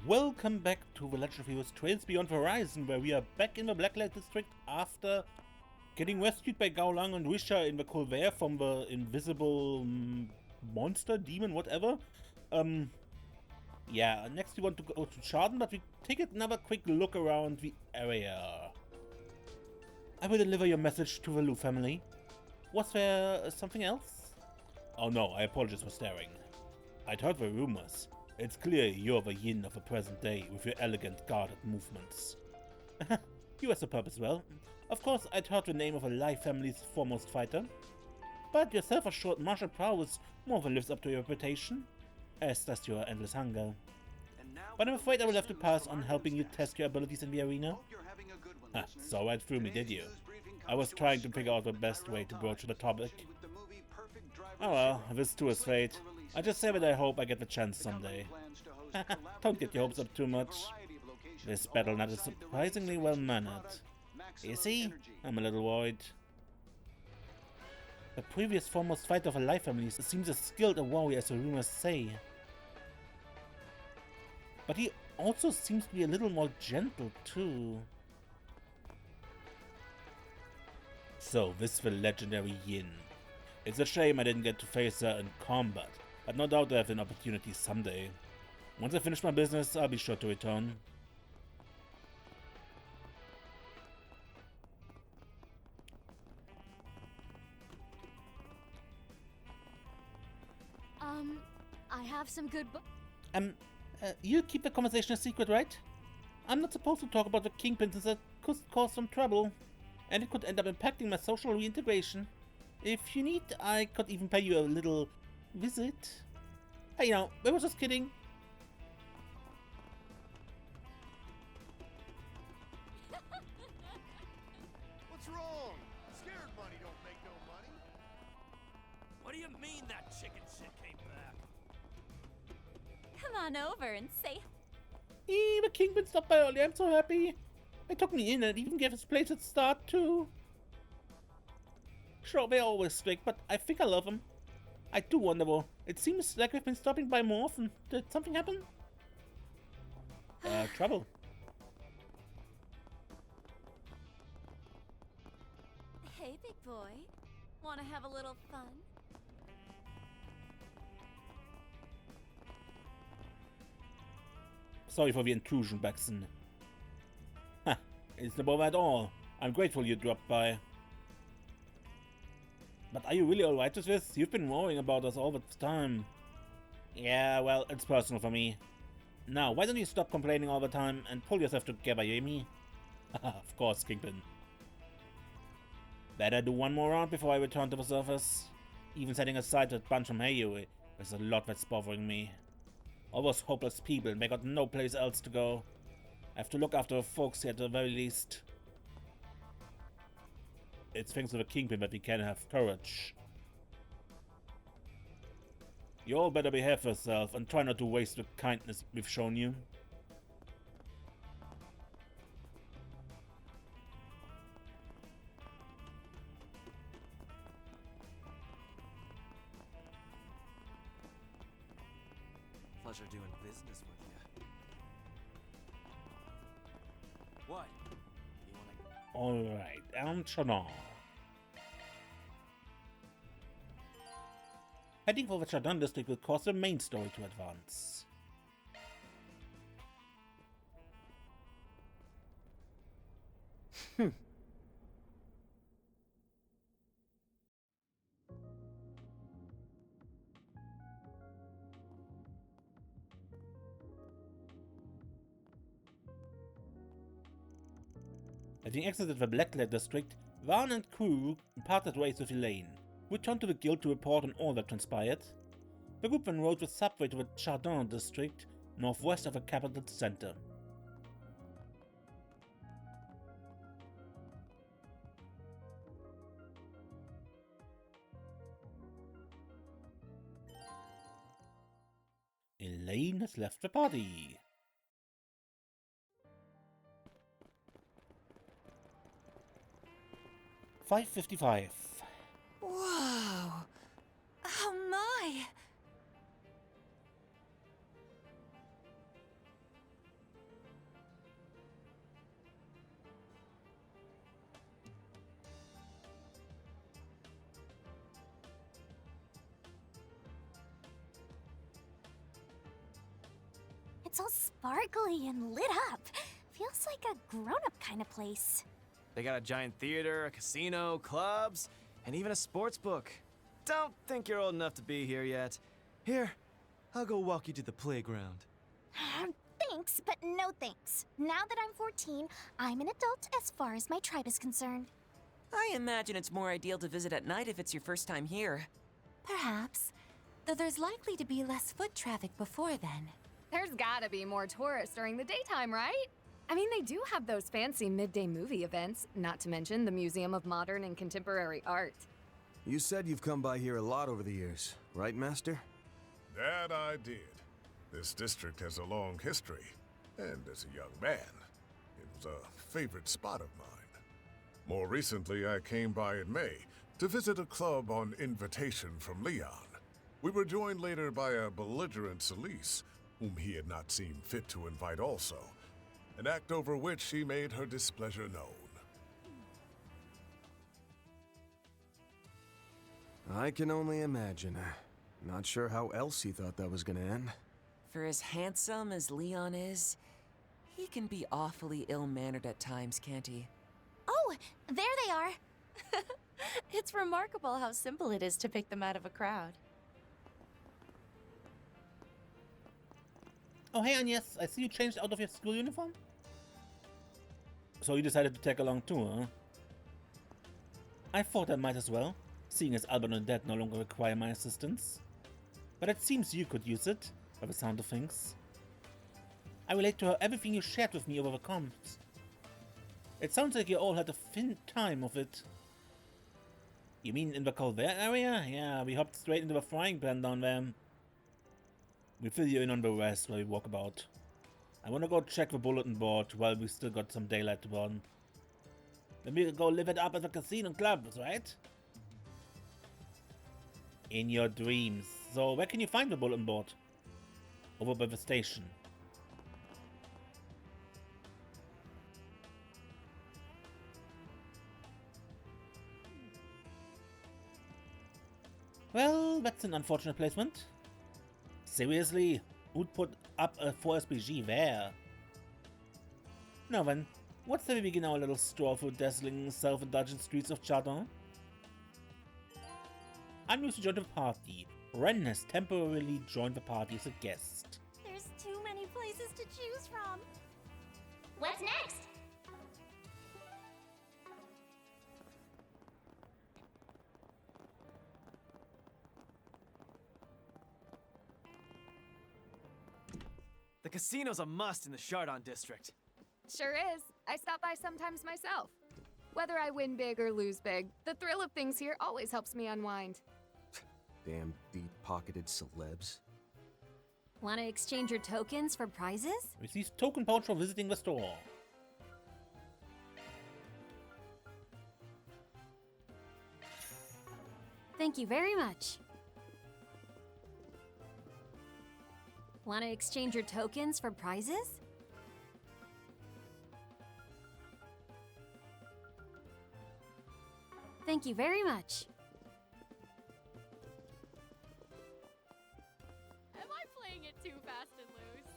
Welcome back to the Legend of Heroes Trails Beyond Horizon, where we are back in the Blacklight District after getting rescued by Gao Lang and Wisha in the Colvert from the invisible monster, demon, whatever. Yeah, next we want to go to Chardin, but we take another quick look around the area. I will deliver your message to the Lu family. Was there something else? Oh no, I apologize for staring. I'd heard the rumors. It's clear you're the yin of the present day with your elegant, guarded movements. You have a purpose well. Of course, I'd heard the name of a Lai family's foremost fighter. But your self-assured martial prowess more than lives up to your reputation, as does your endless hunger. But I'm afraid I will have to pass on helping you test your abilities in the arena. Saw right through me, did you? I was trying to figure out the best way to broach the topic. Oh well, this too is fate. I just say that I hope I get the chance someday. Don't get your hopes up too much. This battle nut is surprisingly well mannered. Is he? I'm a little worried. The previous foremost fighter of a Lai family seems as skilled a warrior as the rumors say. But he also seems to be a little more gentle too. So, this is the legendary Yin. It's a shame I didn't get to face her in combat, but no doubt I have an opportunity someday. Once I finish my business, I'll be sure to return. I have some good You keep the conversation a secret, right? I'm not supposed to talk about the Kingpin since that could cause some trouble, and it could end up impacting my social reintegration. If you need, I could even pay you a little visit. Hey, you know, I was just kidding. What's wrong? Scared money don't make no money. What do you mean that chicken shit came back? Come on over and say. The Kingpin stopped by early. I'm so happy. They took me in and even gave his place at the start too. Sure, they're always strict, but I think I love them. I do wonder though. It seems like we've been stopping by more often. Did something happen? Trouble. Hey, big boy. Wanna have a little fun? Sorry for the intrusion, Baxton. Ha! It's no bother at all. I'm grateful you dropped by. But are you really alright with this? You've been worrying about us all the time. Yeah, well, it's personal for me. Now, why don't you stop complaining all the time and pull yourself together, you hear me? Of course, Kingpin. Better do one more round before I return to the surface. Even setting aside that bunch from Heyu, there's a lot that's bothering me. All those hopeless people, and they got no place else to go. I have to look after the folks here at the very least. It's thanks to the Kingpin that we can have courage. You all better behave yourself and try not to waste the kindness we've shown you. Pleasure doing business with you. What? You wanna... Alright, and Chardin. Heading for the Chardin District will cause the main story to advance. Having exited the Blacklight District, Vaughn and crew parted ways with Elaine, who returned to the guild to report on all that transpired. The group then rode with subway to the Chardin District, northwest of the capital center. Elaine has left the party. $5.55. Whoa! Oh, Oh, my! It's all sparkly and lit up. Feels like a grown-up kind of place. They got a giant theater, a casino, clubs, and even a sports book. Don't think you're old enough to be here yet. Here, I'll go walk you to the playground. Thanks, but no thanks. Now that I'm 14, I'm an adult as far as my tribe is concerned. I imagine it's more ideal to visit at night if it's your first time here. Perhaps. Though there's likely to be less foot traffic before then. There's gotta be more tourists during the daytime, right? I mean, they do have those fancy midday movie events, not to mention the Museum of Modern and Contemporary Art. You said you've come by here a lot over the years, right, Master? That I did. This district has a long history, and as a young man, it was a favorite spot of mine. More recently, I came by in May to visit a club on invitation from Leon. We were joined later by a belligerent Celise, whom he had not seen fit to invite also, an act over which he made her displeasure known. I can only imagine. Not sure how else he thought that was gonna end. For as handsome as Leon is, he can be awfully ill-mannered at times, can't he? Oh, there they are. It's remarkable how simple it is to pick them out of a crowd. Oh, hey, Agnes, I see you changed out of your school uniform? So you decided to tag along too, huh? I thought I might as well, seeing as Albert and Dad no longer require my assistance. But it seems you could use it, by the sound of things. I relate to her everything you shared with me over the comms. It sounds like you all had a thin time of it. You mean in the Colvert area? Yeah, we hopped straight into the frying pan down there. We fill you in on the rest while we walk about. I wanna go check the bulletin board while we still got some daylight to burn. Then we'll go live it up at the casino clubs, right? In your dreams. So where can you find the bulletin board? Over by the station. Well, that's an unfortunate placement. Seriously? Who'd put up a 4SPG there? Now then, what's the we begin our little stroll through dazzling, self-indulgent streets of Chardin? I'm used to join the party. Ren has temporarily joined the party as a guest. There's too many places to choose from. What's next? The casino's a must in the Chardin District. Sure is. I stop by sometimes myself. Whether I win big or lose big, the thrill of things here always helps me unwind. Damn deep-pocketed celebs. Want to exchange your tokens for prizes? Receives token pouch for visiting the store. Thank you very much. Want to exchange your tokens for prizes? Thank you very much. Am I playing it too fast and loose?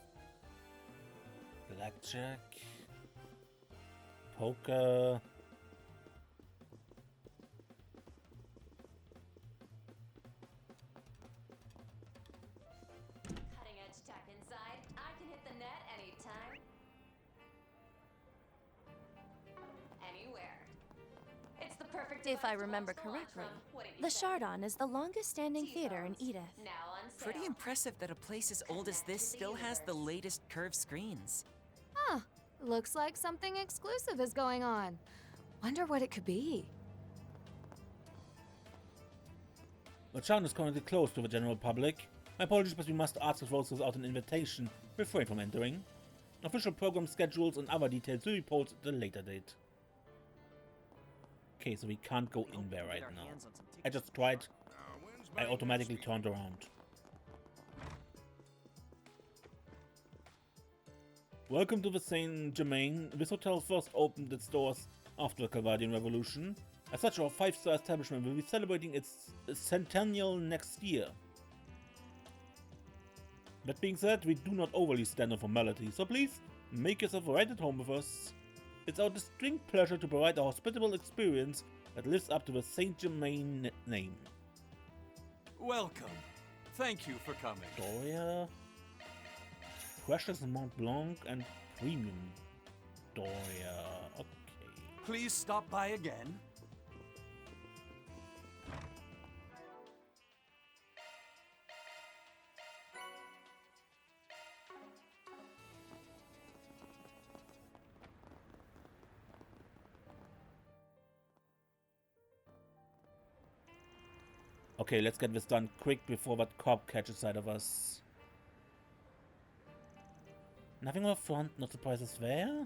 Blackjack. Poker. Cutting edge tech inside. I can hit the net anytime. Anywhere. It's the perfect If I device to remember launch the launch correctly, from. What did you the say? Chardin is the longest standing theater in T-phones. Edith. Now on sale. Pretty impressive that a place as old as this still has the latest curved screens. Huh. Looks like something exclusive is going on. Wonder what it could be. The Chardin is currently closed to the general public. My apologies, but we must ask if those without an invitation refrain from entering. Official program schedules and other details will be posted at a later date. Okay, so we can't go in there right now. I just tried. I automatically turned around. Welcome to the Saint Germain. This hotel first opened its doors after the Calvadian Revolution. As such, our 5-star establishment will be celebrating its centennial next year. That being said, we do not overly stand on formality, so please make yourself right at home with us. It's our distinct pleasure to provide a hospitable experience that lives up to the Saint Germain name. Welcome. Thank you for coming. Doria, Precious Mont Blanc, and Premium Doria. Okay. Please stop by again. Okay, let's get this done quick before that cop catches sight of us. Nothing up front, no surprises there.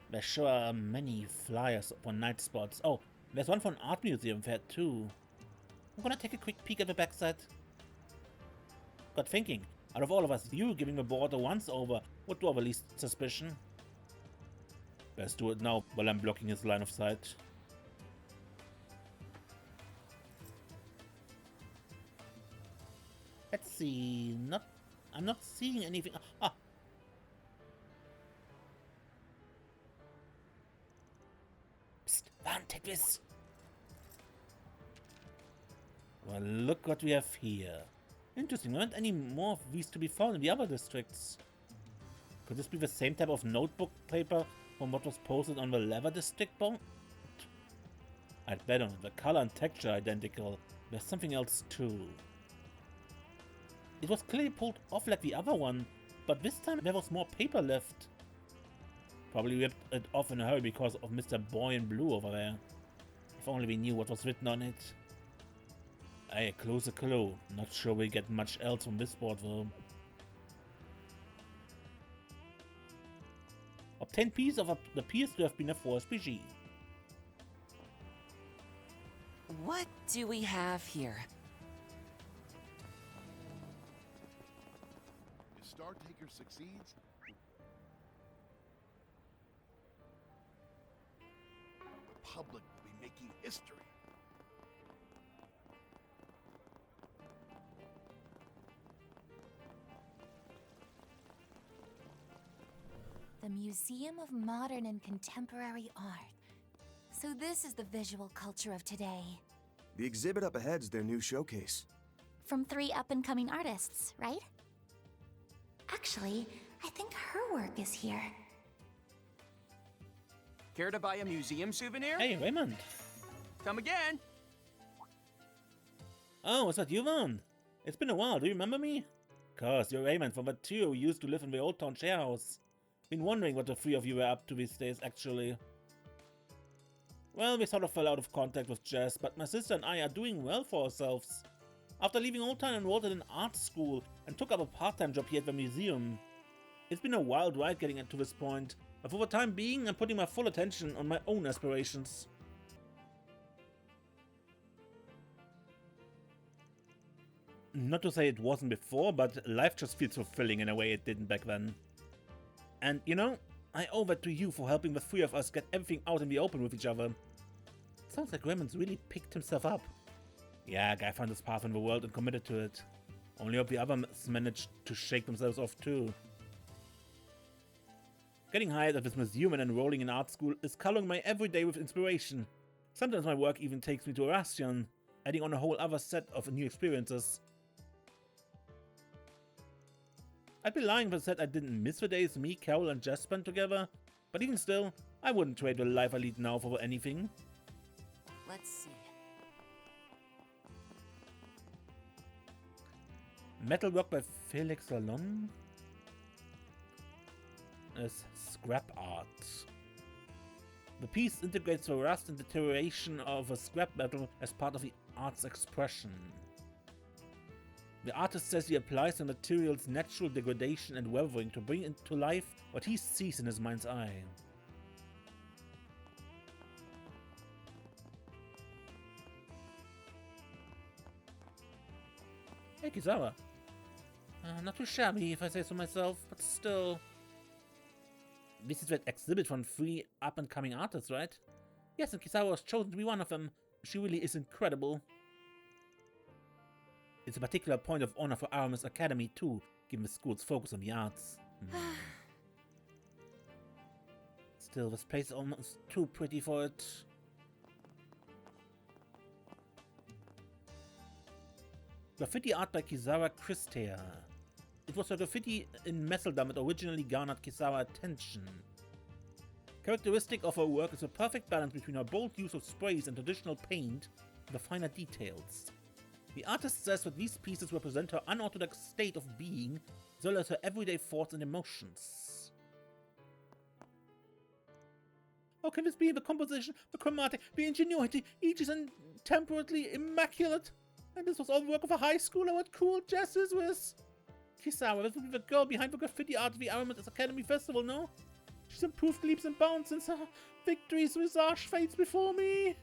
There sure are many flyers for night spots. Oh, there's one for an art museum fair too. I'm gonna take a quick peek at the backside. Got thinking, out of all of us, you giving the board a once-over would draw the least suspicion. Best do it now while I'm blocking his line of sight. Let's see, I'm not seeing anything. Ah! Psst, Van, take this! Well, look what we have here. Interesting, there aren't any more of these to be found in the other districts. Could this be the same type of notebook paper from what was posted on the Leather District board? I'd bet on it, the color and texture are identical. There's something else too. It was clearly pulled off like the other one, but this time there was more paper left. Probably ripped it off in a hurry because of Mr. Boy in Blue over there. If only we knew what was written on it. Hey, closer clue. Not sure we get much else from this board though. Obtained piece of appears to have been a 4SPG. What do we have here? Star Taker succeeds, the public will be making history. The Museum of Modern and Contemporary Art. So this is the visual culture of today. The exhibit up ahead's their new showcase. From 3 up-and-coming artists, right? Actually, I think her work is here. Care to buy a museum souvenir? Hey, Raymond! Come again! Oh, is that you, Van? It's been a while, do you remember me? Cause you're Raymond from that trio who used to live in the Old Town share house. Been wondering what the 3 of you were up to these days, actually. Well, we sort of fell out of contact with Jess, but my sister and I are doing well for ourselves. After leaving Old Town, I enrolled in an art school and took up a part-time job here at the museum. It's been a wild ride getting to this point, but for the time being, I'm putting my full attention on my own aspirations. Not to say it wasn't before, but life just feels fulfilling in a way it didn't back then. And you know, I owe that to you for helping the 3 of us get everything out in the open with each other. Sounds like Raymond's really picked himself up. Yeah, guy found his path in the world and committed to it. Only hope the others managed to shake themselves off too. Getting hired at this museum and enrolling in art school is coloring my everyday with inspiration. Sometimes my work even takes me to Erastion, adding on a whole other set of new experiences. I'd be lying if I said I didn't miss the days me, Carol and Jess spent together, but even still, I wouldn't trade the life I lead now for anything. Let's see. Metal Rock by Felix Salon is scrap art. The piece integrates the rust and deterioration of a scrap metal as part of the art's expression. The artist says he applies the material's natural degradation and weathering to bring into life what he sees in his mind's eye. Hey, Kizawa. Not too shabby, if I say so myself, but still. This is that exhibit from 3 up-and-coming artists, right? Yes, and Kizawa was chosen to be one of them. She really is incredible. It's a particular point of honor for Aramis Academy, too. given the school's focus on the arts. Still, this place is almost too pretty for it. Graffiti art by Kizawa Christea. It was her graffiti in Messeldam that originally garnered Kizawa attention. Characteristic of her work is a perfect balance between her bold use of sprays and traditional paint and the finer details. The artist says that these pieces represent her unorthodox state of being, as well as her everyday thoughts and emotions. How can this be? The composition, the chromatic, the ingenuity, each is temperately immaculate. And this was all the work of a high schooler. What cool jazz is this? Kizawa, this would be the girl behind the graffiti art of the Aramis Academy Festival, no? She's improved leaps and bounds since her victory's visage fades before me.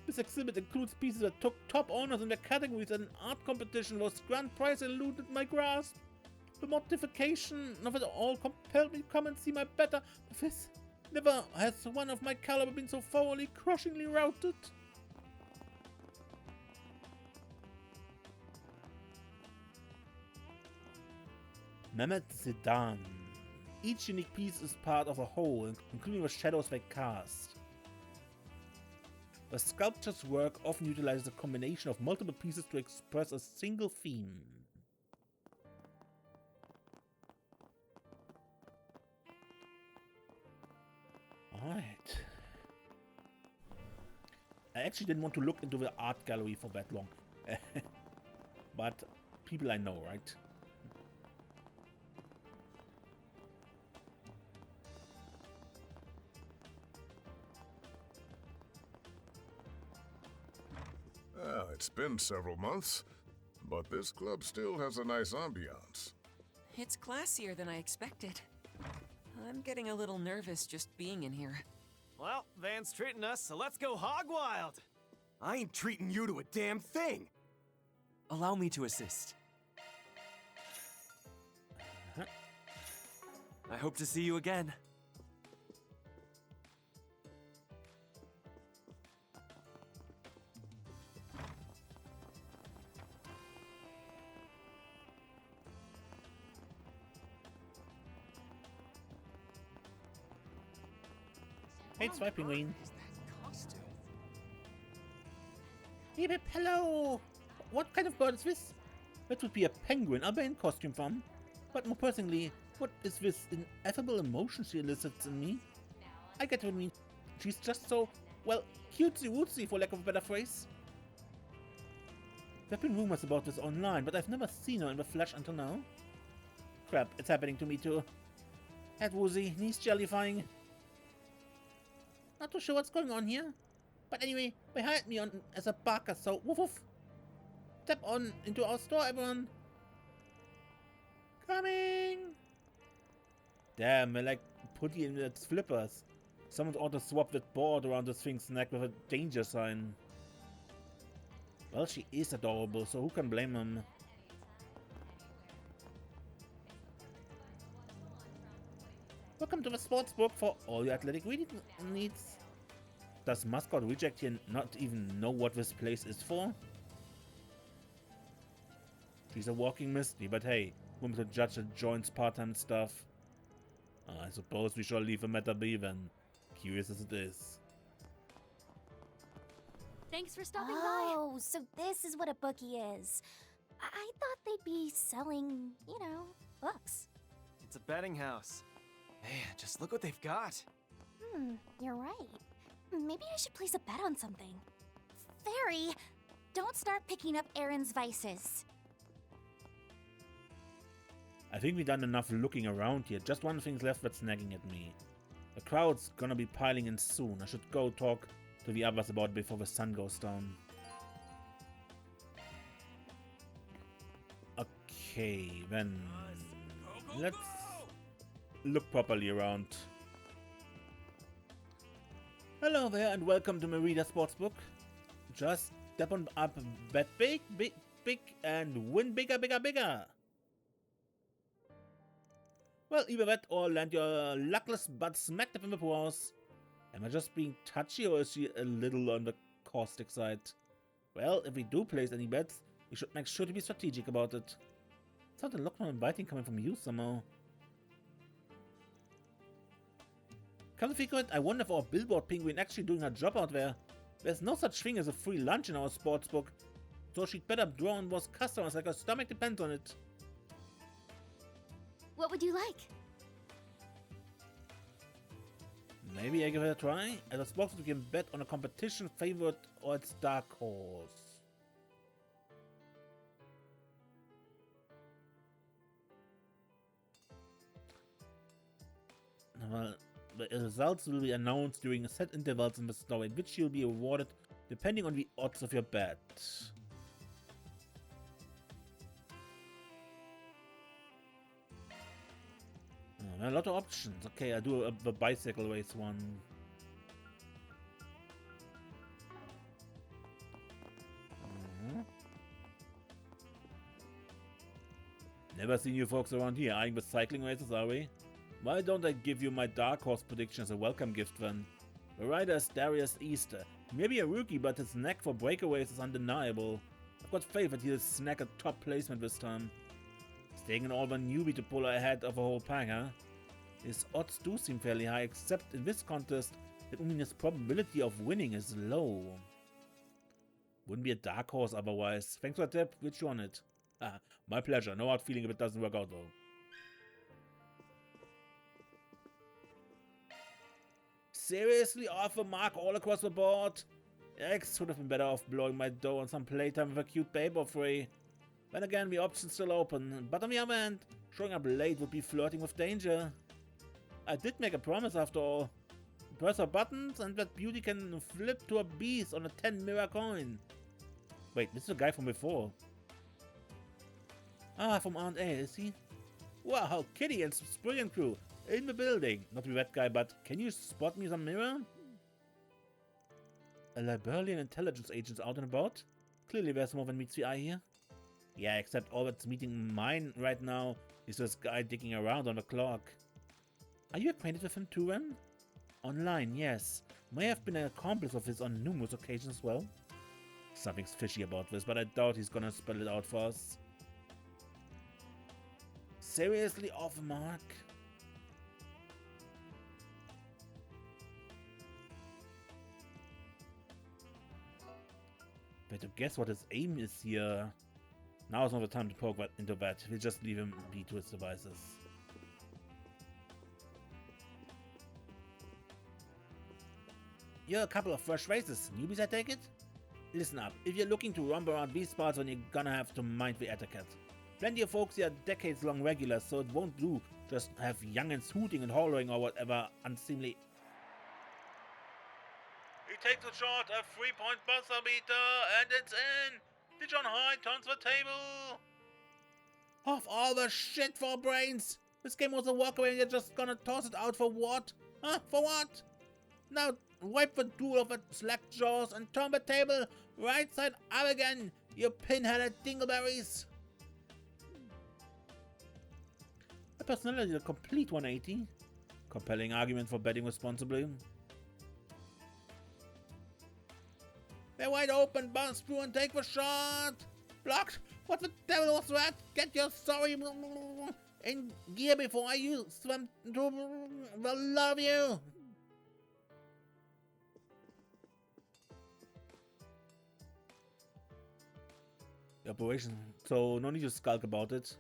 This exhibit includes pieces that took top honors in their categories at an art competition whose grand prize eluded my grasp. The mortification of it all compelled me to come and see my better. This never has one of my caliber been so thoroughly, crushingly routed. Mehmet Sedan. Each unique piece is part of a whole, including the shadows they cast. The sculpture's work often utilizes a combination of multiple pieces to express a single theme. Alright. I actually didn't want to look into the art gallery for that long. But people I know, right? Well, it's been several months, but this club still has a nice ambiance. It's classier than I expected. I'm getting a little nervous just being in here. Well, Van's treating us, so let's go hog wild. I ain't treating you to a damn thing. Allow me to assist. I hope to see you again. Hey, it's my penguin. Hey, Pip, hello! What kind of bird is this? That would be a penguin I'll be in costume from. But more personally, what is this ineffable emotion she elicits in me? I get what you mean. She's just so, well, cutesy-wootsy for lack of a better phrase. There have been rumors about this online, but I've never seen her in the flesh until now. Crap, it's happening to me too. Head woozy, knees jellifying. Not too sure what's going on here. But anyway, they hired me on as a barker, so woof woof. Step on into our store, everyone. Coming! Damn, I like putty in its flippers. Someone ought to swap that board around this thing's neck with a danger sign. Well, she is adorable, so who can blame him? Welcome to the sports book for all your athletic reading needs. Does Mascot Reject here not even know what this place is for? She's a walking mystery, but hey, whom to judge the joint's part-time stuff? I suppose we shall leave the matter be then, curious as it is. Thanks for stopping by. Oh, so this is what a bookie is. I thought they'd be selling, you know, books. It's a betting house. Man, just look what they've got. You're right. Maybe I should place a bet on something. Fairy, don't start picking up Aaron's vices. I think we've done enough looking around here. Just one thing's left that's nagging at me. The crowd's gonna be piling in soon. I should go talk to the others about it before the sun goes down. Okay, then let's look properly around. Hello there and welcome to Merida Sportsbook. Just step on up, bet big, big, big, and win bigger, bigger, bigger. Well, either that or land your luckless butt smacked up in the paws. Am I just being touchy or is she a little on the caustic side? Well, if we do place any bets, We should make sure to be strategic about it. Sounded a lot more inviting coming from you somehow. Come to think of it, I wonder if our billboard penguin actually doing her job out there. There's no such thing as a free lunch in our sports book, so she'd better draw on those customers like her stomach depends on it. What would you like? Maybe I give it a try? As a spokesman, we can bet on a competition favorite or its dark horse. Well, the results will be announced during set intervals in the story, which you'll be awarded depending on the odds of your bet. A lot of options. Okay, I do the bicycle race one. Never seen you folks around here eyeing the cycling races, are we? Why don't I give you my dark horse prediction as a welcome gift then? The rider is Darius Easter. Maybe a rookie, but his knack for breakaways is undeniable. I've got faith that he'll snag a top placement this time. It's taking all the newbie to pull ahead of a whole pack, huh? His odds do seem fairly high, except in this contest, that means his probability of winning is low. Wouldn't be a dark horse otherwise. Thanks for the tip, which you on it? Ah, my pleasure. No hard feeling if it doesn't work out though. Seriously, off the mark all across the board? X would have been better off blowing my dough on some playtime with a cute babe or free. Then again, the option's still open. But on the other hand, showing up late would be flirting with danger. I did make a promise after all. Press her buttons and that beauty can flip to a beast on a 10 mirror coin. Wait, this is the guy from before. Ah, from Aunt A, is he? Wow, Kitty and Spring and crew in the building. Not the red guy, but can you spot me some mirror? A Liberian intelligence agent's out and about? Clearly there's more than meets the eye here. Yeah, except all that's meeting mine right now is this guy digging around on the clock. Are you acquainted with him too, Ren? Online, yes. May have been an accomplice of his on numerous occasions as well. Something's fishy about this, but I doubt he's gonna spell it out for us. Seriously off the mark? But to guess what his aim is here. Now is not the time to poke into that. We'll just leave him be to his devices. You're a couple of fresh faces. Newbies, I take it? Listen up. If you're looking to romp around these parts, then you're gonna have to mind the etiquette. Plenty of folks here are decades-long regulars, so it won't do just have youngins hooting and hollering or whatever unseemly. He takes a shot, a 3-point buzzer beater, and it's in! Dijon High turns the table! Of all the shit for brains! This game was a walkaway and you're just gonna toss it out for what? Huh? For what? Now wipe the drool off the slack jaws and turn the table right side up again, you pinheaded dingleberries! A personality a complete 180. Compelling argument for betting responsibly. They're wide open, bounce through and take the shot! Blocked! What the devil was that? Get your sorry in gear before you swim to the love you! The operation, so no need to skulk about it.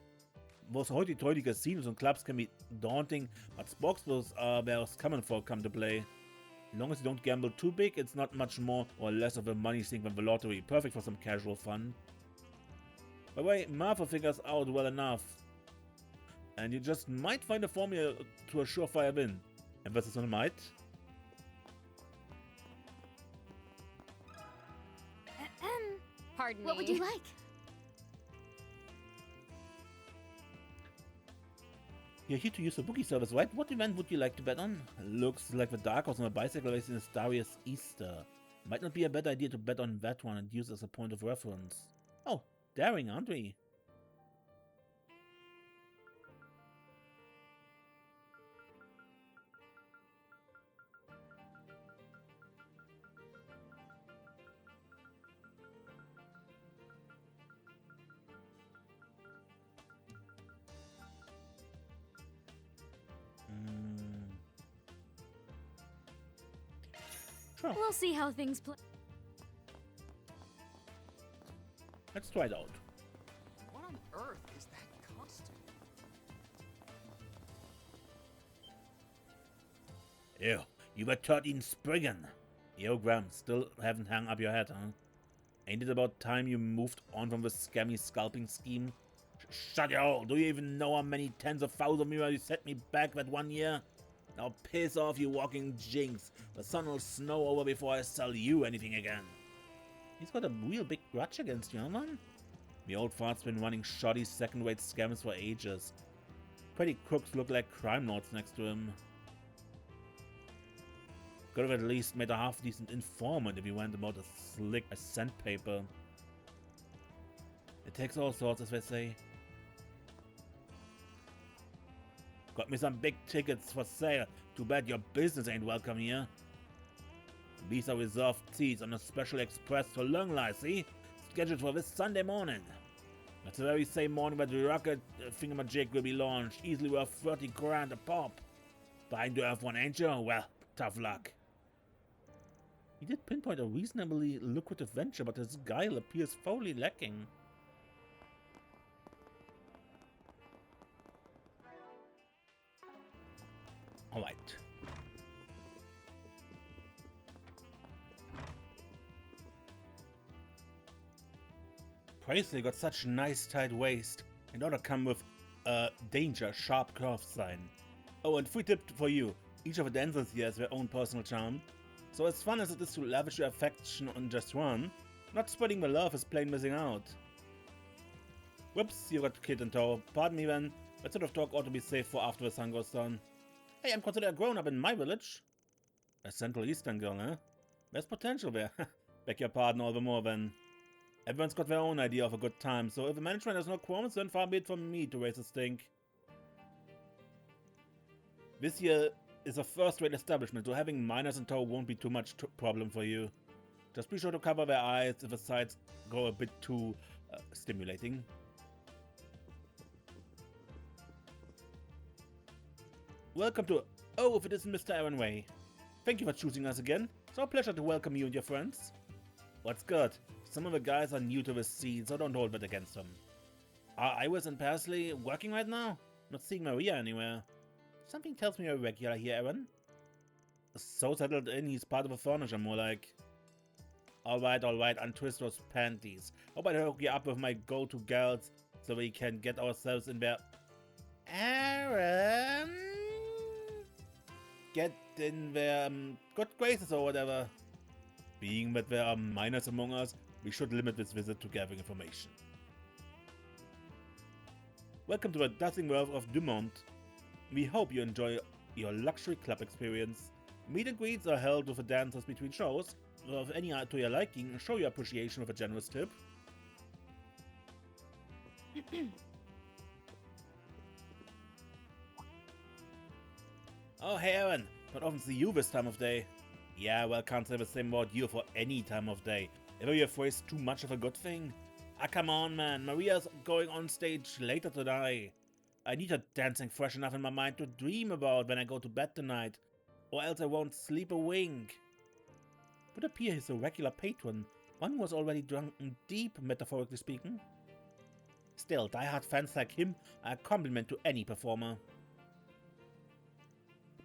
Most hoity-toity casinos and clubs can be daunting, but sportsbooks are where common folk come to play. As long as you don't gamble too big, it's not much more or less of a money sink than the lottery, perfect for some casual fun. By the way, Martha figures out well enough. And you just might find a formula to a surefire win. Emphasis on might. Pardon me. What would you like? You're here to use the bookie service, right? What event would you like to bet on? Looks like the dark horse on a bicycle race is Darius Easter. Might not be a bad idea to bet on that one and use as a point of reference. Oh, daring, aren't we? Sure. We'll see how things play. Let's try it out. What on earth is that costume? Ew, you were 13 Spriggan. Yo, Graham, still haven't hung up your head, huh? Ain't it about time you moved on from the scammy scalping scheme? Shut your hole! Do you even know how many tens of thousands of mirrors you set me back that one year? Now piss off, you walking jinx. The sun will snow over before I sell you anything again. He's got a real big grudge against you, huh, man? The old fart's been running shoddy second-rate scams for ages. Pretty crooks look like crime lords next to him. Could have at least made a half-decent informant if he went about as slick as sandpaper. It takes all sorts, as they say. Got me some big tickets for sale. Too bad your business ain't welcome here. These are reserved seats on a special express to Lunglai, see? Scheduled for this Sunday morning. That's the very same morning that the rocket thingamajig will be launched, easily worth 30 grand a pop. Dying to have one, ain't you? Well, tough luck. He did pinpoint a reasonably lucrative venture, but his guile appears foully lacking. Alright. Praise they got such nice tight waist. It ought to come with a danger sharp curve sign. Oh, and free tip for you. Each of the dancers here has their own personal charm. So as fun as it is to lavish your affection on just one, not spreading the love is plain missing out. Whoops, you got kid in tow. Pardon me then. That sort of talk ought to be saved for after the sun goes down. Hey, I'm considered a grown-up in my village. A Central Eastern girl, huh? There's potential there. Beg your pardon all the more then. Everyone's got their own idea of a good time, so if the management has no qualms, then far be it from me to raise a stink. This year is a first-rate establishment, so having minors in tow won't be too much problem for you. Just be sure to cover their eyes if the sights go a bit too stimulating. Welcome to... Oh, if it isn't Mr. Aaron Way. Thank you for choosing us again. It's our pleasure to welcome you and your friends. What's good? Some of the guys are new to the scene, so don't hold that against them. Are Iris and Parsley working right now? Not seeing Maria anywhere. Something tells me you're a regular here, Aaron. So settled in, he's part of the furniture, more like. Alright, untwist those panties. Hope I hook you up with my go-to gals so we can get ourselves in their... Aaron? Get in their good graces or whatever. Being that there are minors among us, we should limit this visit to gathering information. Welcome to the dazzling world of Dumont. We hope you enjoy your luxury club experience. Meet and greets are held with the dancers between shows, so if any are to your liking, show your appreciation with a generous tip. Oh hey Aaron, not often see you this time of day. Yeah, well, can't say the same about you for any time of day. Ever you phrase too much of a good thing? Ah, come on, man. Maria's going on stage later tonight. I need her dancing fresh enough in my mind to dream about when I go to bed tonight, or else I won't sleep a wink. Would appear he's a regular patron, one who was already drunk and deep, metaphorically speaking. Still, die-hard fans like him are a compliment to any performer.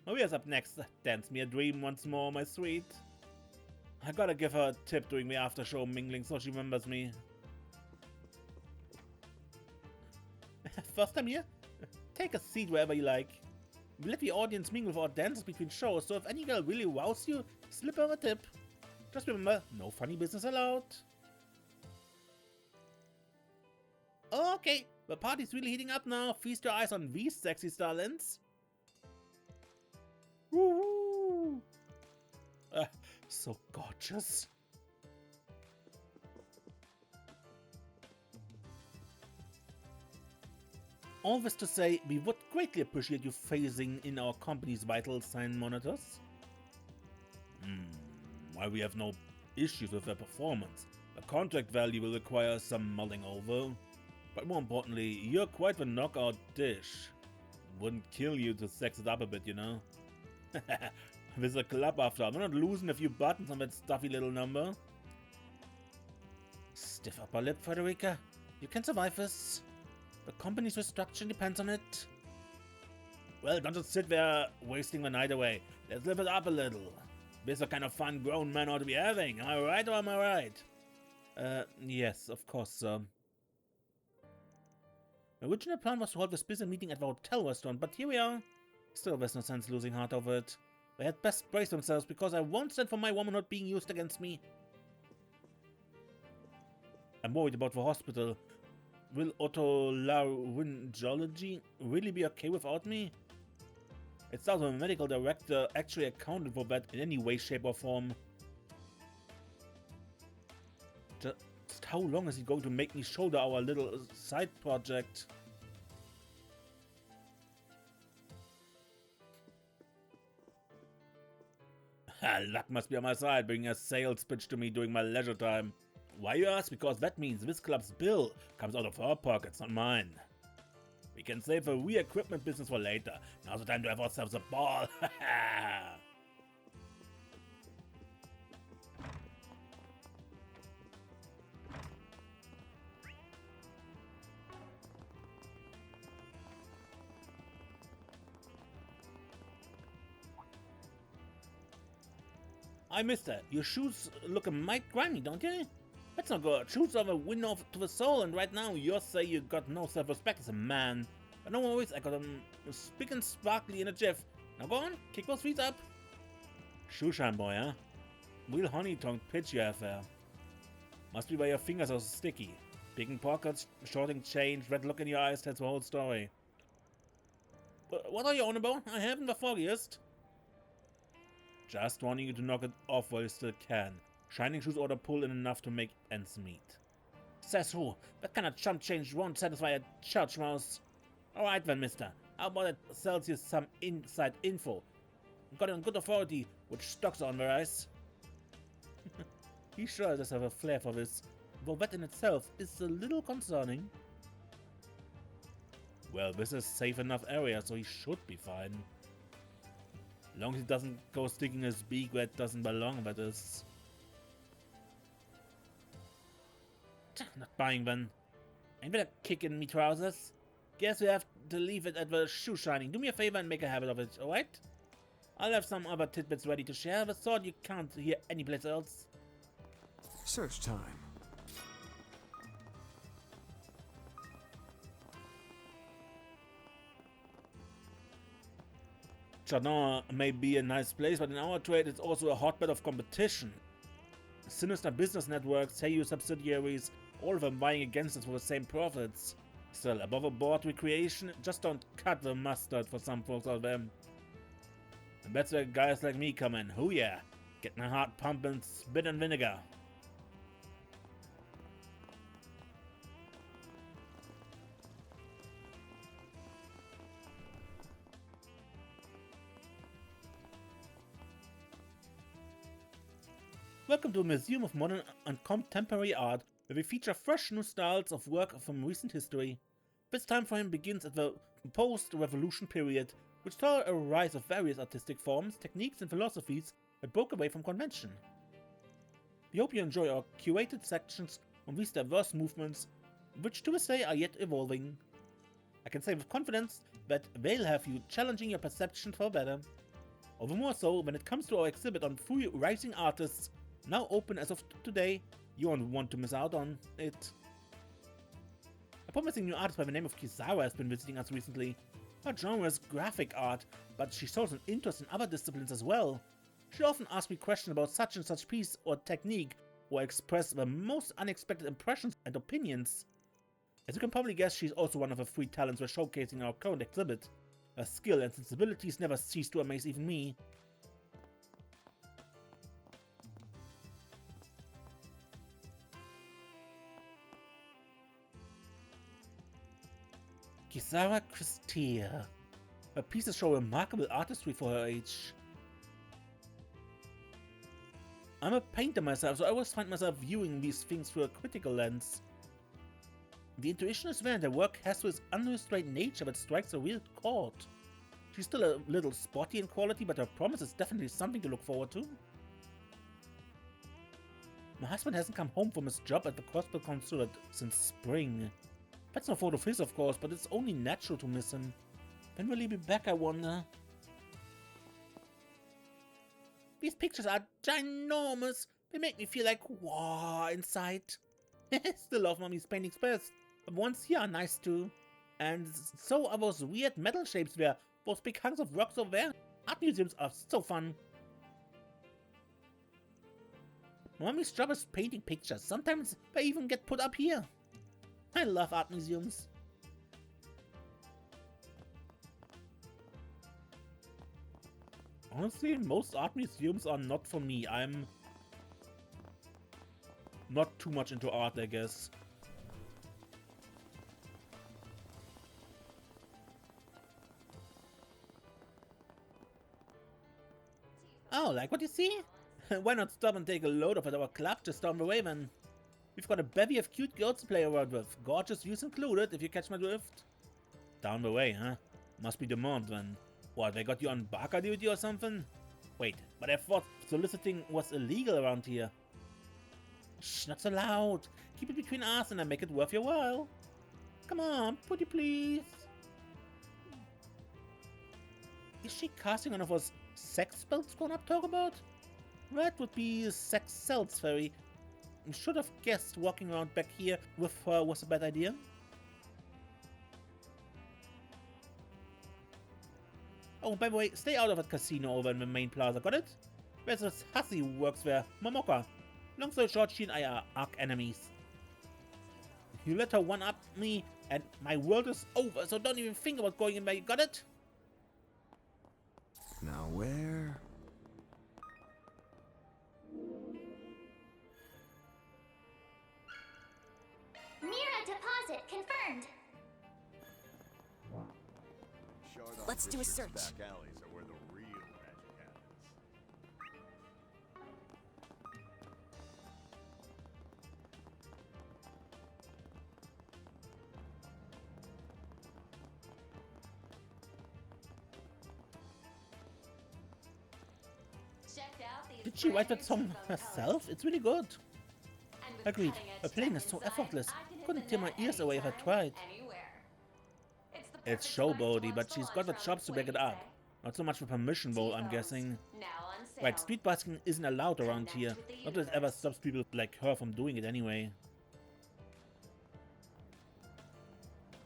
Maria's up next. Dance me a dream once more, my sweet. I gotta give her a tip during the after-show mingling so she remembers me. First time here? Take a seat wherever you like. We let the audience mingle with our dancers between shows, so if any girl really wows you, slip her a tip. Just remember, no funny business allowed. Okay, the party's really heating up now. Feast your eyes on these sexy starlets. Woo! So gorgeous. All this to say, we would greatly appreciate you phasing in our company's vital sign monitors. While we have no issues with their performance, the contract value will require some mulling over. But more importantly, you're quite the knockout dish. Wouldn't kill you to sex it up a bit, you know? With a club after all. We're not losing a few buttons on that stuffy little number. Stiff upper lip, Frederica. You can survive this. The company's restructuring depends on it. Well, don't just sit there wasting the night away. Let's live it up a little. This is the kind of fun grown men ought to be having. Am I right or am I right? Yes, of course, sir. My original plan was to hold this business meeting at the hotel restaurant, but here we are. Still, there's no sense losing heart over it. They had best brace themselves because I won't stand for my womanhood being used against me. I'm worried about the hospital. Will otolaryngology really be okay without me? It sounds like the medical director actually accounted for that in any way, shape or form. Just how long is he going to make me shoulder our little side project? Luck must be on my side, bringing a sales pitch to me during my leisure time. Why, you ask? Because that means this club's bill comes out of her pockets, not mine. We can save the re-equipment business for later. Now's the time to have ourselves a ball. Hi, mister. Your shoes look a mite grimy, don't you? That's not good. Shoes are the wind off to the soul, and right now you say you got no self-respect as a man. But no worries, I got them spick and sparkly in a jiff. Now go on, kick those feet up. Shoe shine, boy, huh? Real honey-tongued pitch you have there. Must be why your fingers are so sticky. Picking pockets, shorting change, red look in your eyes tells the whole story. What are you on about? I haven't the foggiest. Just wanting you to knock it off while you still can. Shining shoes ought to pull in enough to make ends meet. Says who? That kind of chump change won't satisfy a church mouse. Alright then, mister. How about it sells you some inside info? Got it on good authority, which stocks on their eyes. He sure does have a flair for this, though that in itself is a little concerning. Well, this is a safe enough area, so he should be fine. As long as he doesn't go sticking his beak where it doesn't belong, that is. Not buying then. Ain't that a kick in me trousers? Guess we have to leave it at the shoe shining. Do me a favor and make a habit of it, alright? I'll have some other tidbits ready to share, the sort you can't hear anyplace else. Search time. Chardin may be a nice place, but in our trade it's also a hotbed of competition. Sinister business networks, Seiyu subsidiaries, all of them vying against us for the same profits. Still, above board recreation, just don't cut the mustard for some folks out there. And that's where guys like me come in. Oh yeah, getting a heart pumping, spit and vinegar. Welcome to a Museum of Modern and Contemporary Art, where we feature fresh new styles of work from recent history. This time frame begins at the post-revolution period, which saw a rise of various artistic forms, techniques and philosophies that broke away from convention. We hope you enjoy our curated sections on these diverse movements, which to this day are yet evolving. I can say with confidence that they'll have you challenging your perception for better. All the more so when it comes to our exhibit on 3 rising artists, now open as of today. You won't want to miss out on it. A promising new artist by the name of Kizawa has been visiting us recently. Her genre is graphic art, but she shows an interest in other disciplines as well. She often asks me questions about such and such piece or technique, or express the most unexpected impressions and opinions. As you can probably guess, she's also one of the 3 talents we're showcasing in our current exhibit. Her skill and sensibilities never cease to amaze even me. Kizawa Christia. Her pieces show remarkable artistry for her age. I'm a painter myself, so I always find myself viewing these things through a critical lens. The intuition is there and their work has this unrestrained nature that strikes a real chord. She's still a little spotty in quality, but her promise is definitely something to look forward to. My husband hasn't come home from his job at the Crossbill Consulate since spring. That's no fault of his, of course, but it's only natural to miss him. When will he be back, I wonder? These pictures are ginormous. They make me feel like wow inside. Still love Mommy's paintings best, but ones here are nice too. And so are those weird metal shapes there, those big hunks of rocks over there. Art museums are so fun. Mommy's job is painting pictures. Sometimes they even get put up here. I love art museums. Honestly, most art museums are not for me. I'm not too much into art, I guess. Oh, like what you see? Why not stop and take a load of at our club just down the way then? We've got a bevy of cute girls to play around with. Gorgeous views included, if you catch my drift. Down the way, huh? Must be the Mont then. What, they got you on barker duty or something? Wait, but I thought soliciting was illegal around here. Shh, not so loud. Keep it between us and I make it worth your while. Come on, pretty please. Is she casting one of those sex spells grown-up talk about? That would be sex cells, fairy. Should have guessed walking around back here with her was a bad idea. Oh, by the way, stay out of that casino over in the main plaza, got it? There's this hussy who works there, Momoka. Long story short, she and I are arch enemies. You let her one-up me, and my world is over, so don't even think about going in there, you got it? Now where? Mira deposit confirmed. Chardin Let's do a District's search. Back alleys are where the real magic happens. Did she write that song herself? It's really good. Agreed. Her playing is so effortless. Couldn't tear my ears away if I tried. It's showboaty, but she's got the chops to back it up. Not so much for permission though, I'm guessing. Right, street busking isn't allowed around here. Not that it ever stops people like her from doing it anyway.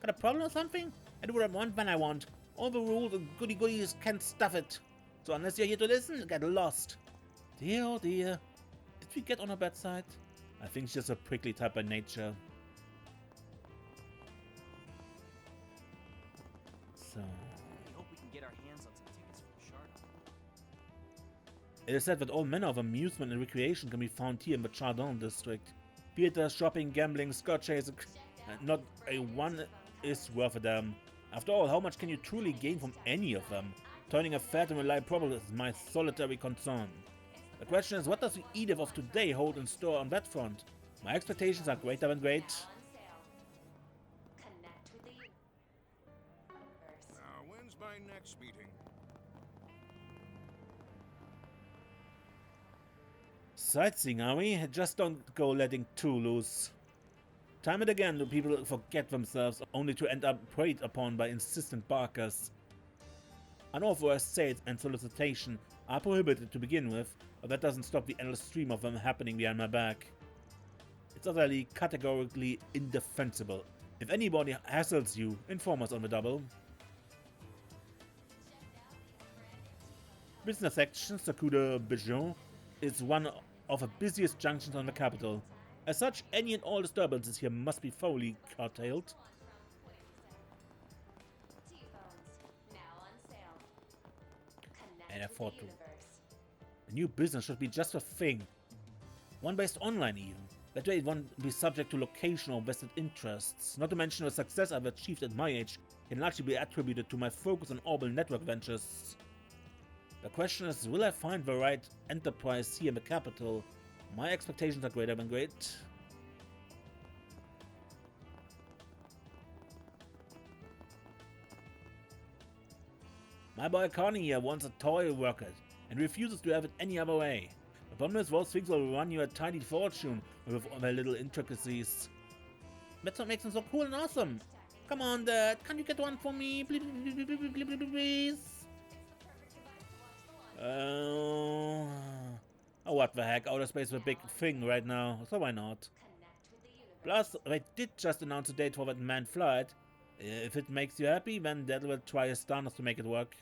Got a problem or something? I do what I want when I want. All the rules and goody goodies can't stuff it. So unless you're here to listen, get lost. Dear oh dear. Did we get on her bad side? I think she's a prickly type by nature. So... I hope we can get our hands on some tickets for the Chardin. It is said that all manner of amusement and recreation can be found here in the Chardin District. Theater, shopping, gambling, skirt chasing, not a one is worth a damn. After all, how much can you truly gain from any of them? Turning a fat and reliable problem is my solitary concern. The question is, what does the Edith of today hold in store on that front? My expectations are greater than great. Now, when's my next meeting? Sightseeing, are we? Just don't go letting too loose. Time and again do people forget themselves, only to end up preyed upon by insistent barkers. Unauthorized sales and solicitation are prohibited to begin with, but that doesn't stop the endless stream of them happening behind my back. It's utterly, categorically indefensible. If anybody hassles you, inform us on the double. Business section, Sakuda Bijon, is one of the busiest junctions on the capital. As such, any and all disturbances here must be thoroughly curtailed. And I thought a new business should be just a thing. One based online even. That way it won't be subject to location or vested interests. Not to mention the success I've achieved at my age can largely be attributed to my focus on orbital network ventures. The question is, will I find the right enterprise here in the capital? My expectations are greater than great. My boy Connie here wants a toy rocket and refuses to have it any other way. The problem is those things will run you a tiny fortune with all their little intricacies. That's what makes them so cool and awesome. Come on, Dad, can you get one for me? Please, please. Oh, what the heck? Outer space is a big thing right now, so why not? Plus, they did just announce a date for that manned flight. If it makes you happy, then Dad will try his darnest to make it work.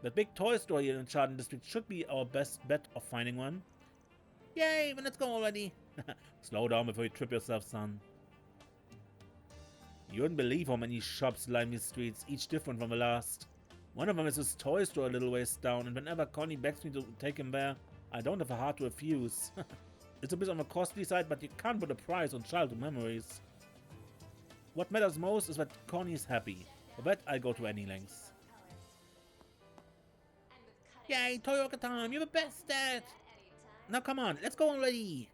That big toy store here in Chardin District should be our best bet of finding one. Yay, then let's go already. Slow down before you trip yourself, son. You wouldn't believe how many shops line these streets, each different from the last. One of them is this toy store a little ways down, and whenever Connie begs me to take him there, I don't have a heart to refuse. It's a bit on the costly side, but you can't put a price on childhood memories. What matters most is that Connie is happy. For that, I'll go to any lengths. Yay, toy rocket time! You're the best, Dad! Now come on, let's go already!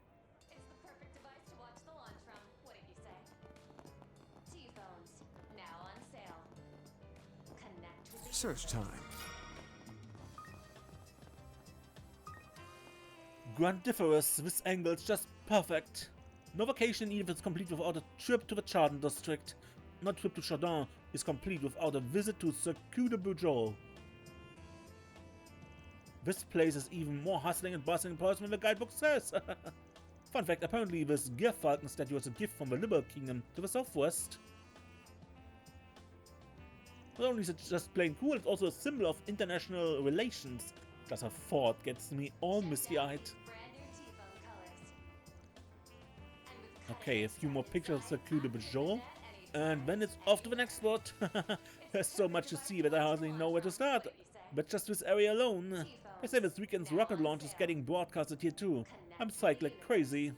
It's the perfect device to watch the launch from. What did you say? T-phones, now on sale. Connect with the Search time. Grandiferous, this angle is just perfect. No vacation even is complete without a trip to the Chardin District. No trip to Chardin is complete without a visit to Circuit de Bourgeois. This place is even more hustling and bustling in person than the guidebook says. Fun fact, apparently this Gear Falcon statue was a gift from the Liberal Kingdom to the southwest. Not only is it just plain cool, it's also a symbol of international relations. Just a thought gets me all misty-eyed. Okay, a few more pictures of Circuit de Bourgeois, and then it's off to the next spot. There's so much to see that I hardly know where to start. But just this area alone. They say this weekend's rocket launch is getting broadcasted here too. I'm psyched like crazy.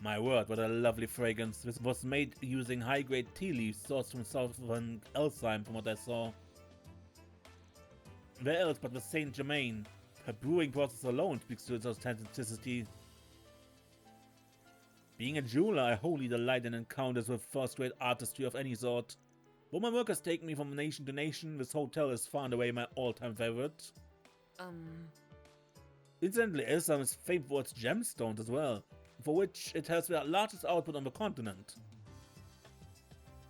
My word, what a lovely fragrance. This was made using high-grade tea leaves sourced from southern Alzheimer from what I saw. Where else but with Saint Germain? Her brewing process alone speaks to its authenticity. Being a jeweler, I wholly delight in encounters with first-rate artistry of any sort. Though my work has taken me from nation to nation, this hotel is far and away my all-time favorite. Incidentally, Elsa is famed for its gemstones as well, for which it has the largest output on the continent.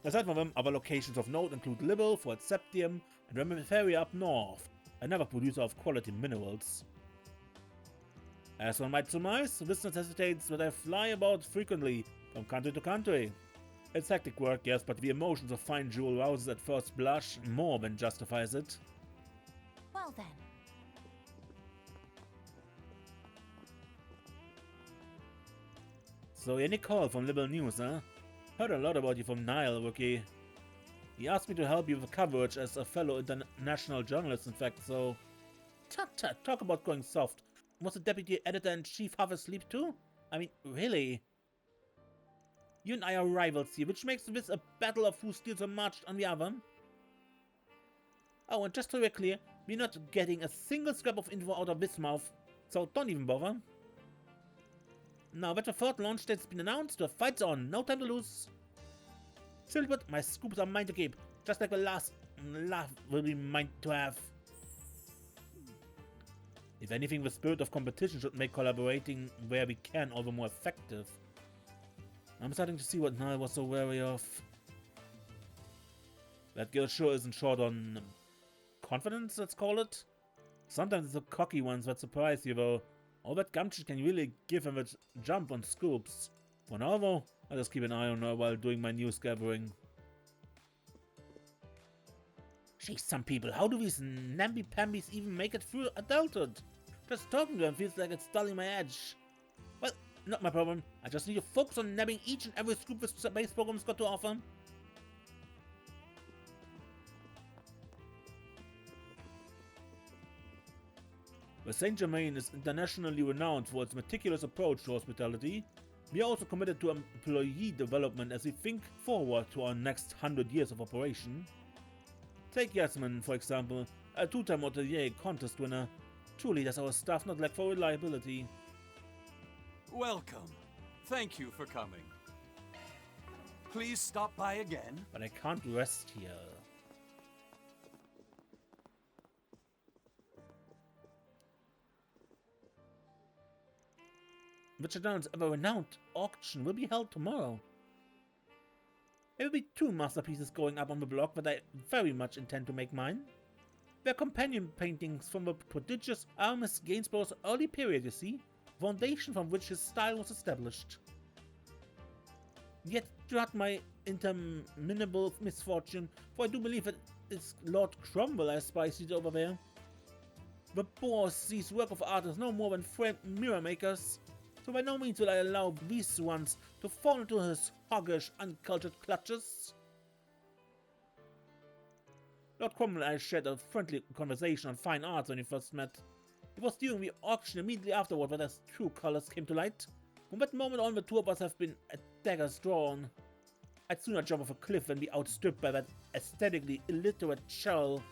Aside from them, other locations of note include Libel for its septium and Remiferia up north, another producer of quality minerals. As one might surmise, this necessitates that I fly about frequently, from country to country. It's hectic work, yes, but the emotions of fine jewel rouses at first blush more than justifies it. Well then. So any call from Liberal News, huh? Heard a lot about you from Niall, rookie. He asked me to help you with coverage as a fellow international journalist, in fact, so... Tut, talk about going soft. Was the deputy editor-in-chief half asleep too? I mean, really? You and I are rivals here, which makes this a battle of who steals a march on the other. Oh, and just so we're clear, we're not getting a single scrap of info out of this mouth, so don't even bother. Now that the third launch date's been announced, the fight's on, no time to lose. Simply put, my scoops are mine to keep, just like the last laugh will be mine to have. If anything, the spirit of competition should make collaborating where we can all the more effective. I'm starting to see what Niall was so wary of. That girl sure isn't short on confidence, let's call it. Sometimes it's the cocky ones that surprise you though. All that gumption can really give him a jump on scoops. For now though, I'll just keep an eye on her while doing my news gathering. Jeez, some people, how do these namby-pambies even make it through adulthood? Just talking to them feels like it's dulling my edge. Well, not my problem. I just need to focus on nabbing each and every scoop this space program's got to offer. The Saint Germain is internationally renowned for its meticulous approach to hospitality. We are also committed to employee development as we think forward to our next 100 years of operation. Take Yasmin, for example, a two-time hotelier contest winner. Truly does our staff not lack for reliability. Welcome. Thank you for coming. Please stop by again. But I can't rest here. The Chardin's ever-renowned auction will be held tomorrow. There will be 2 masterpieces going up on the blog that I very much intend to make mine. They're companion paintings from the prodigious Aramis Gainsborough's early period, you see, foundation from which his style was established. Yet, throughout my interminable misfortune, for I do believe that it's Lord Cromwell I spy seated over there. The boar sees work of art as no more than framed mirror makers, so by no means will I allow these ones to fall into his hoggish, uncultured clutches. Lord Cromwell and I shared a friendly conversation on fine arts when we first met. It was during the auction immediately afterward that his true colors came to light. From that moment on, the 2 of us have been at daggers drawn. I'd sooner jump off a cliff than be outstripped by that aesthetically illiterate churl.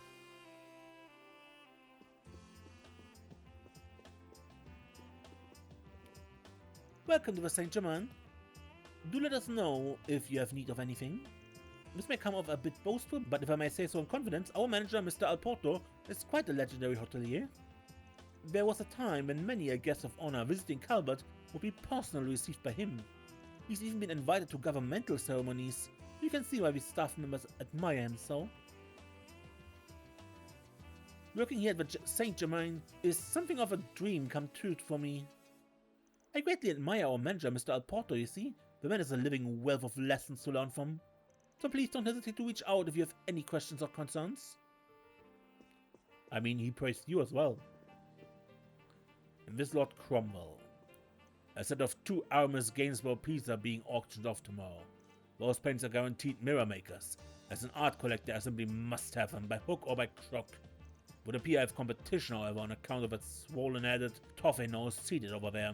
Welcome to the Saint Germain. Do let us know if you have need of anything. This may come off a bit boastful, but if I may say so in confidence, our manager, Mr. Alporto, is quite a legendary hotelier. There was a time when many a guest of honor visiting Calvert would be personally received by him. He's even been invited to governmental ceremonies. You can see why we staff members admire him so. Working here at the Saint Germain is something of a dream come true for me. I greatly admire our manager, Mr. Alporto, you see. The man is a living wealth of lessons to learn from. So please don't hesitate to reach out if you have any questions or concerns. I mean, he praised you as well. And this Lord Cromwell. A set of 2 Aramis Gainsborough pieces are being auctioned off tomorrow. Those paints are guaranteed mirror makers. As an art collector, I simply must have them by hook or by crook. Would appear I have competition, however, on account of that swollen-headed toffee nose seated over there.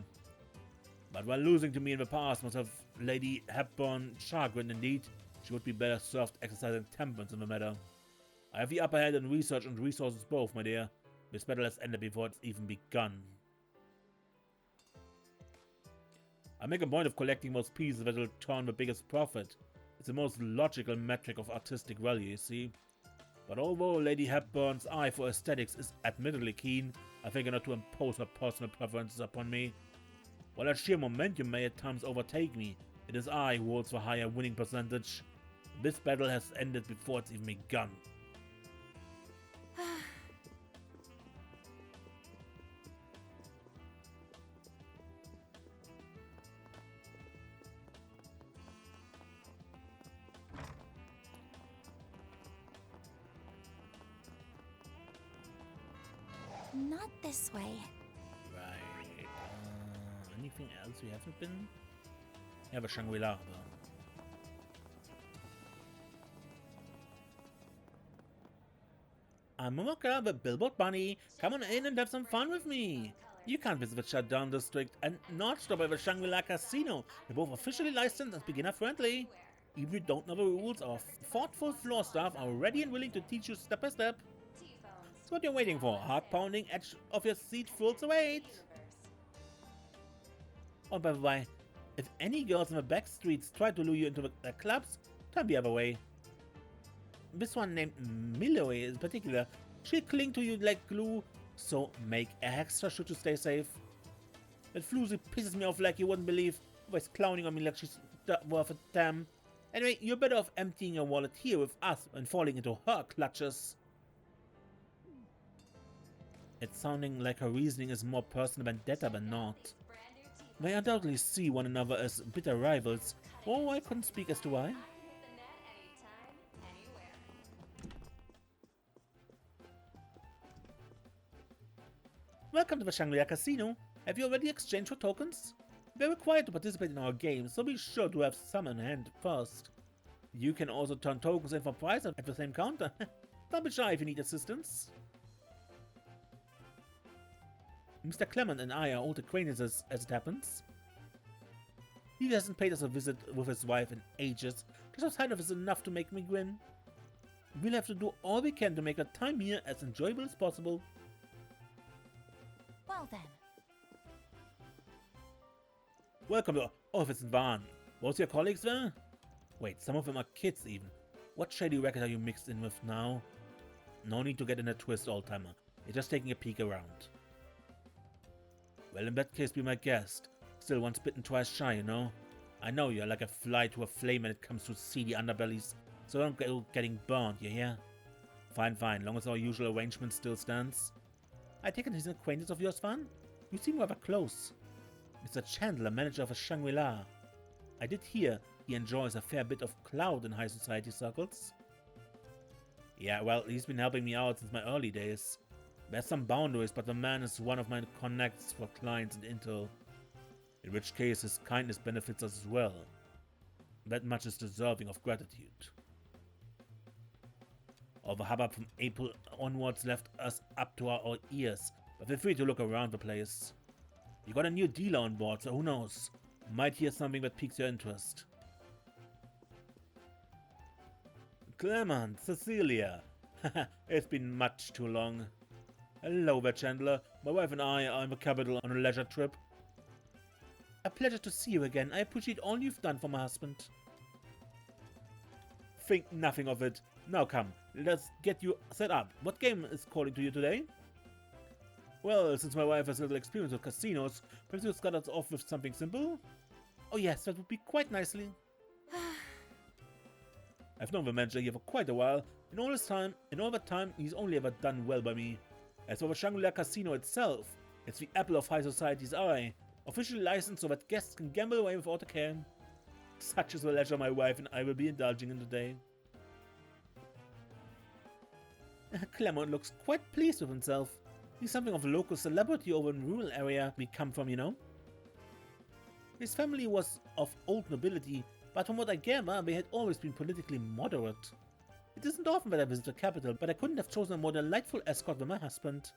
But while losing to me in the past must have Lady Hepburn chagrined indeed, she would be better served exercising temperance in the matter. I have the upper hand in research and resources both, my dear. This battle has ended before it's even begun. I make a point of collecting those pieces that will turn the biggest profit. It's the most logical metric of artistic value, you see. But although Lady Hepburn's eye for aesthetics is admittedly keen, I figure not to impose her personal preferences upon me. While her sheer momentum may at times overtake me, it is I who holds the higher winning percentage. This battle has ended before it's even begun. Not this way. Right. Anything else we haven't been? Yeah, the Shangri-La, though. I'm Momoka, the Billboard Bunny. Come on in and have some fun with me. You can't visit the Chardin District and not stop by the Shangri-La Casino. We're both officially licensed and beginner-friendly. Even if you don't know the rules, our thoughtful floor staff are ready and willing to teach you step by step. So what you're waiting for? Heart-pounding edge of your seat fools await. Oh, by the way, if any girls in the back streets try to lure you into their clubs, turn the other way. This one named Milloy in particular, she'll cling to you like glue, so make extra sure to stay safe. That floozy pisses me off like you wouldn't believe, always clowning on me like she's worth a damn. Anyway, you're better off emptying your wallet here with us and falling into her clutches. It's sounding like her reasoning is more personal vendetta than not. They undoubtedly see one another as bitter rivals, or I couldn't speak as to why. Welcome to the Shangri-La Casino. Have you already exchanged your tokens? They're required to participate in our games, so be sure to have some in hand first. You can also turn tokens in for prize at the same counter. Don't be shy if you need assistance. Mr. Clement and I are old acquaintances, as it happens. He hasn't paid us a visit with his wife in ages. Just a sign of is enough to make me grin. We'll have to do all we can to make our time here as enjoyable as possible. Well then. Welcome to Office in Van. Most of your colleagues there? Wait, some of them are kids even. What shady racket are you mixed in with now? No need to get in a twist, old-timer. You're just taking a peek around. Well, in that case, be my guest. Still once bitten, twice shy, you know? I know you're like a fly to a flame when it comes to seedy underbellies, so don't go getting burned, you hear? Fine, fine, long as our usual arrangement still stands. I take it he's an acquaintance of yours, Van? You seem rather close. Mr. Chandler, manager of a Shangri-La. I did hear he enjoys a fair bit of clout in high society circles. Yeah, well, he's been helping me out since my early days. There's some boundaries, but the man is one of my connects for clients and intel. In which case, his kindness benefits us as well. That much is deserving of gratitude. All the hubbub from April onwards left us up to our ears, but feel free to look around the place. You got a new dealer on board, so who knows? Might hear something that piques your interest. Clement, Cecilia. It's been much too long. Hello there, Chandler. My wife and I are in the capital on a leisure trip. A pleasure to see you again. I appreciate all you've done for my husband. Think nothing of it. Now come, let's get you set up. What game is calling to you today? Well, since my wife has little experience with casinos, perhaps you'll start us off with something simple? Oh yes, that would be quite nicely. I've known the manager here for quite a while. In all that time, he's only ever done well by me. As for the Shangri-La Casino itself, it's the apple of high society's eye. Officially licensed so that guests can gamble away without a care. Such is the leisure my wife and I will be indulging in today. Clement looks quite pleased with himself. He's something of a local celebrity over in the rural area we come from, you know. His family was of old nobility, but from what I gather, they had always been politically moderate. It isn't often that I visit the capital, but I couldn't have chosen a more delightful escort than my husband.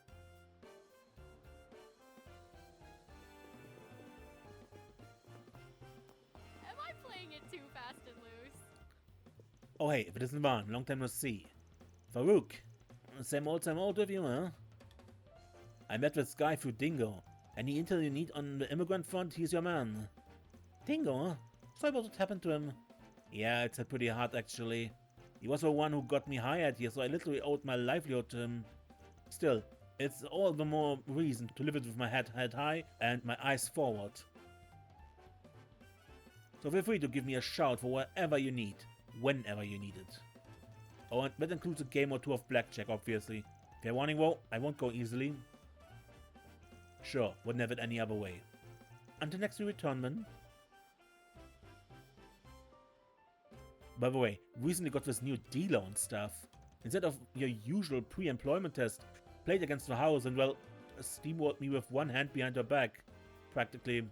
Am I playing it too fast and loose? Oh hey, if it isn't Van, long time no see. Farouk, same old with you, huh? I met this guy through Dingo. Any intel you need on the immigrant front, he's your man. Dingo, huh? Sorry about what happened to him. Yeah, it's pretty hard actually. He was the one who got me hired here, so I literally owed my livelihood to him. Still, it's all the more reason to live it with my head high and my eyes forward. So feel free to give me a shout for whatever you need, whenever you need it. Oh, and that includes a game or two of blackjack, obviously. Fair warning though, I won't go easily. Sure, wouldn't have it any other way. Until next we return, then. By the way, recently got this new dealer and stuff. Instead of your usual pre-employment test, played against the house and, well, steamrolled me with one hand behind her back. Practically.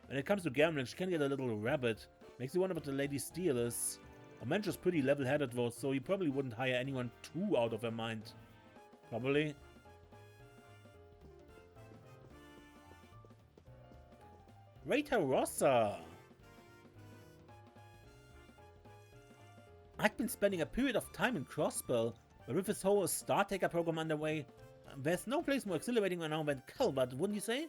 When it comes to gambling, she can get a little rabid. Makes you wonder what the lady's deal is. Her manager's pretty level-headed though, so he probably wouldn't hire anyone too out of her mind. Probably. Rita Rossa! I've been spending a period of time in Crossbell, but with this whole Star Taker program underway, there's no place more exhilarating now than Calvert, wouldn't you say?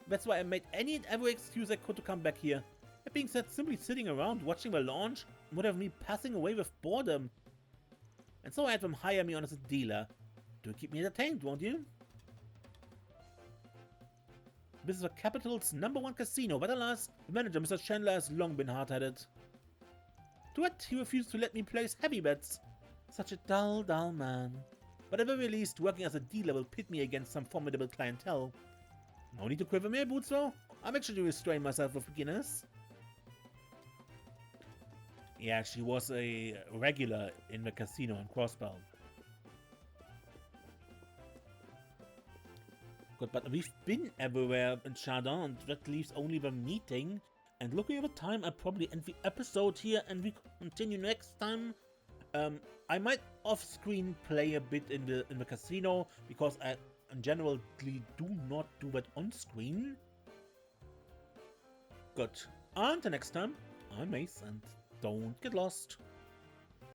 That's why I made any and every excuse I could to come back here. That being said, simply sitting around watching the launch would have me passing away with boredom. And so I had them hire me on as a dealer. To keep me entertained, won't you? This is the capital's #1 casino, but alas, the manager, Mr. Chandler, has long been hard-headed. To it, he refused to let me place heavy bets. Such a dull, dull man. But at the very least, working as a dealer will pit me against some formidable clientele. No need to quiver my boots though. I'll make sure to restrain myself with beginners. Yeah, she was a regular in the casino in Crossbell. Good, but we've been everywhere in Chardin, and that leaves only the meeting. And looking at the time, I'll probably end the episode here and we continue next time. I might off-screen play a bit in the casino, because I generally do not do that on-screen. Good. Until next time, I'm Mace, and don't get lost.